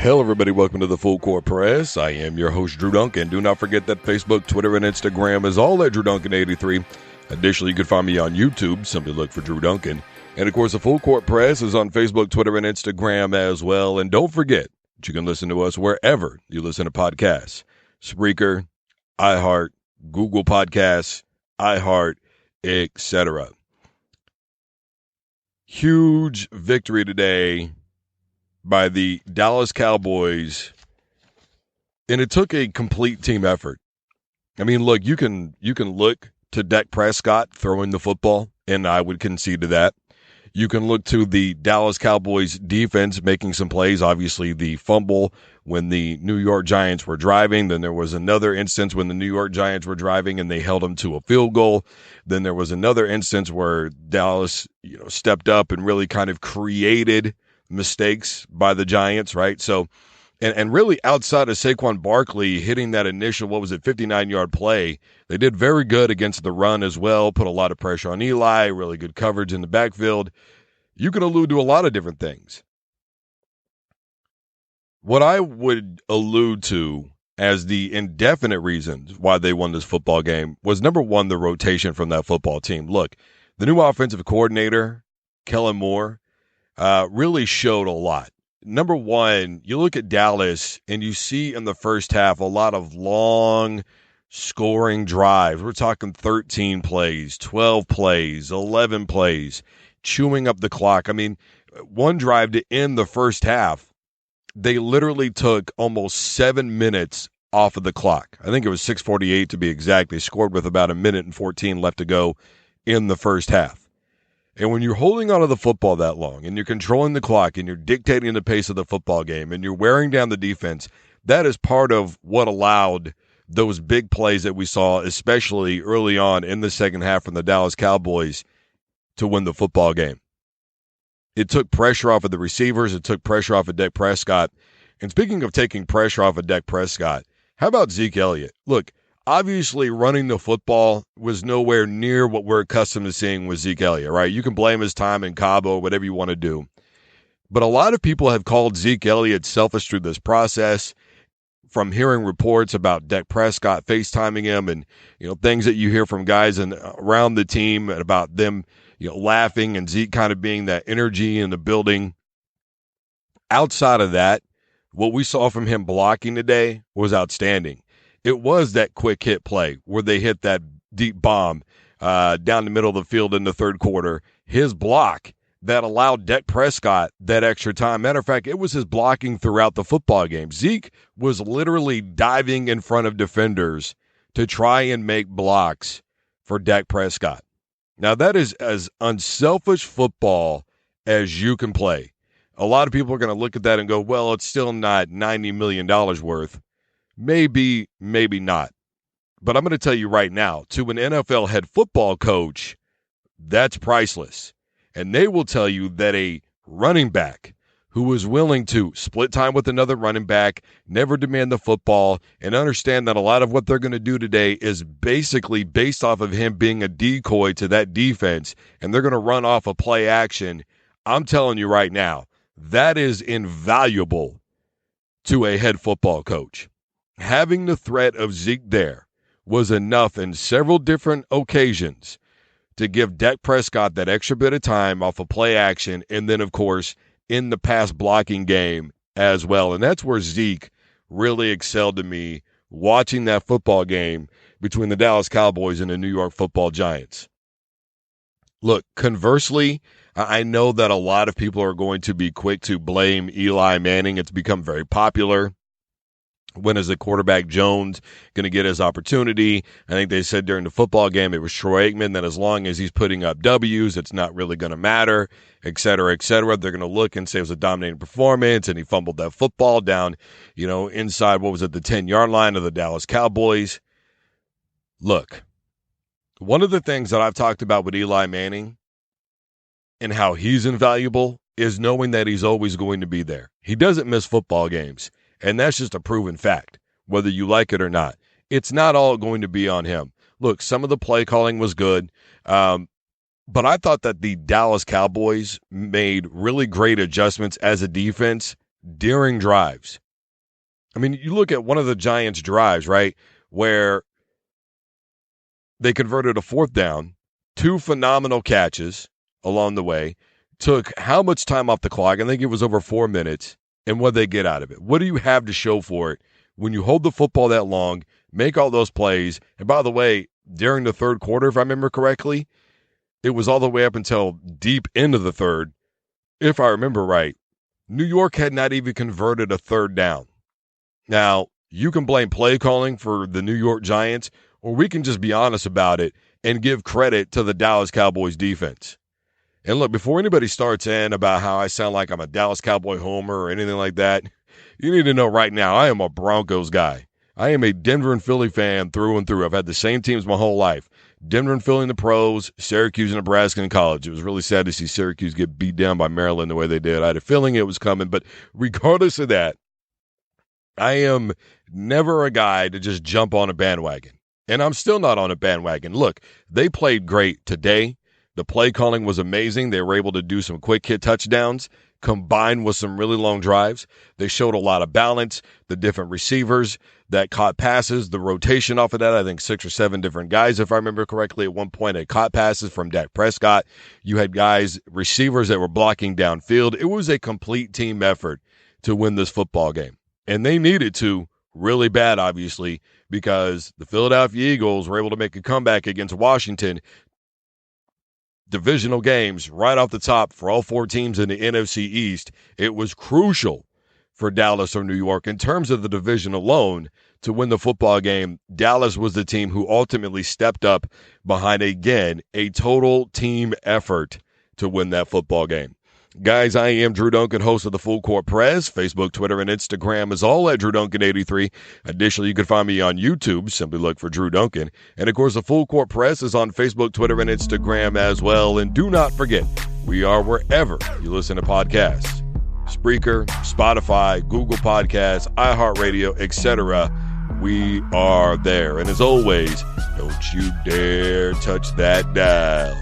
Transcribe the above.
Hello, everybody. Welcome to the Full Court Press. I am your host, Drew Duncan. Do not forget that Facebook, Twitter, and Instagram is all at Drew Duncan 83. Additionally, you can find me on YouTube. Simply look for Drew Duncan. And, of course, the Full Court Press is on Facebook, Twitter, and Instagram as well. And don't forget that you can listen to us wherever you listen to podcasts. Spreaker, iHeart, Google Podcasts, iHeart, etc. Huge victory today by the Dallas Cowboys, and it took a complete team effort. I mean, look, you can look to Dak Prescott throwing the football, and I would concede to that. You can look to the Dallas Cowboys defense making some plays. Obviously, the fumble when the New York Giants were driving. Then there was another instance when the New York Giants were driving and they held them to a field goal. Then there was another instance where Dallas, stepped up and really kind of created mistakes by the Giants, right? So, and really outside of Saquon Barkley hitting that initial, 59-yard play, they did very good against the run as well, put a lot of pressure on Eli, really good coverage in the backfield. You can allude to a lot of different things. What I would allude to as the indefinite reasons why they won this football game was, number one, the rotation from that football team. Look, the new offensive coordinator, Kellen Moore, really showed a lot. Number one, you look at Dallas and you see in the first half a lot of long scoring drives. We're talking 13 plays, 12 plays, 11 plays, chewing up the clock. I mean, one drive to end the first half, they literally took almost 7 minutes off of the clock. I think it was 6:48 to be exact. They scored with about 1:14 left to go in the first half. And when you're holding onto the football that long and you're controlling the clock and you're dictating the pace of the football game and you're wearing down the defense, that is part of what allowed those big plays that we saw, especially early on in the second half from the Dallas Cowboys, to win the football game. It took pressure off of the receivers. It took pressure off of Dak Prescott. And speaking of taking pressure off of Dak Prescott, how about Zeke Elliott? Look, obviously, running the football was nowhere near what we're accustomed to seeing with Zeke Elliott, right? You can blame his time in Cabo, whatever you want to do. But a lot of people have called Zeke Elliott selfish through this process, from hearing reports about Dak Prescott FaceTiming him and, things that you hear from guys around the team about them, laughing and Zeke kind of being that energy in the building. Outside of that, what we saw from him blocking today was outstanding. It was that quick hit play where they hit that deep bomb down the middle of the field in the third quarter. His block that allowed Dak Prescott that extra time. Matter of fact, it was his blocking throughout the football game. Zeke was literally diving in front of defenders to try and make blocks for Dak Prescott. Now, that is as unselfish football as you can play. A lot of people are going to look at that and go, well, it's still not $90 million worth. Maybe, maybe not. But I'm going to tell you right now, to an NFL head football coach, that's priceless. And they will tell you that a running back who is willing to split time with another running back, never demand the football, and understand that a lot of what they're going to do today is basically based off of him being a decoy to that defense, and they're going to run off a play action. I'm telling you right now, that is invaluable to a head football coach. Having the threat of Zeke there was enough in several different occasions to give Dak Prescott that extra bit of time off of play action, and then, of course, in the pass blocking game as well. And that's where Zeke really excelled to me, watching that football game between the Dallas Cowboys and the New York Football Giants. Look, conversely, I know that a lot of people are going to be quick to blame Eli Manning. It's become very popular. When is the quarterback Jones going to get his opportunity? I think they said during the football game it was Troy Aikman that as long as he's putting up W's, it's not really going to matter, et cetera, et cetera. They're going to look and say it was a dominating performance, and he fumbled that football down, inside, the 10-yard line of the Dallas Cowboys. Look, one of the things that I've talked about with Eli Manning and how he's invaluable is knowing that he's always going to be there. He doesn't miss football games. And that's just a proven fact, whether you like it or not. It's not all going to be on him. Look, some of the play calling was good, but I thought that the Dallas Cowboys made really great adjustments as a defense during drives. I mean, you look at one of the Giants' drives, right, where they converted a fourth down, 2 phenomenal catches along the way, took how much time off the clock? I think it was over 4 minutes, and what they get out of it? What do you have to show for it when you hold the football that long, make all those plays? And by the way, during the third quarter, if I remember correctly, it was all the way up until deep into the third. If I remember right, New York had not even converted a third down. Now, you can blame play calling for the New York Giants, or we can just be honest about it and give credit to the Dallas Cowboys defense. And look, before anybody starts in about how I sound like I'm a Dallas Cowboy homer or anything like that, you need to know right now I am a Broncos guy. I am a Denver and Philly fan through and through. I've had the same teams my whole life. Denver and Philly in the pros, Syracuse and Nebraska in college. It was really sad to see Syracuse get beat down by Maryland the way they did. I had a feeling it was coming, but regardless of that, I am never a guy to just jump on a bandwagon. And I'm still not on a bandwagon. Look, they played great today. The play calling was amazing. They were able to do some quick hit touchdowns combined with some really long drives. They showed a lot of balance, the different receivers that caught passes, the rotation off of that. I think 6 or 7 different guys, if I remember correctly, at one point had caught passes from Dak Prescott. You had guys, receivers that were blocking downfield. It was a complete team effort to win this football game. And they needed to really bad, obviously, because the Philadelphia Eagles were able to make a comeback against Washington. Divisional games right off the top for all 4 teams in the NFC East. It was crucial for Dallas or New York in terms of the division alone to win the football game. Dallas was the team who ultimately stepped up behind, again, a total team effort to win that football game. Guys, I am Drew Duncan, host of the Full Court Press. Facebook, Twitter, and Instagram is all at Drew Duncan83. Additionally, you can find me on YouTube. Simply look for Drew Duncan. And, of course, the Full Court Press is on Facebook, Twitter, and Instagram as well. And do not forget, we are wherever you listen to podcasts. Spreaker, Spotify, Google Podcasts, iHeartRadio, etc. We are there. And as always, don't you dare touch that dial.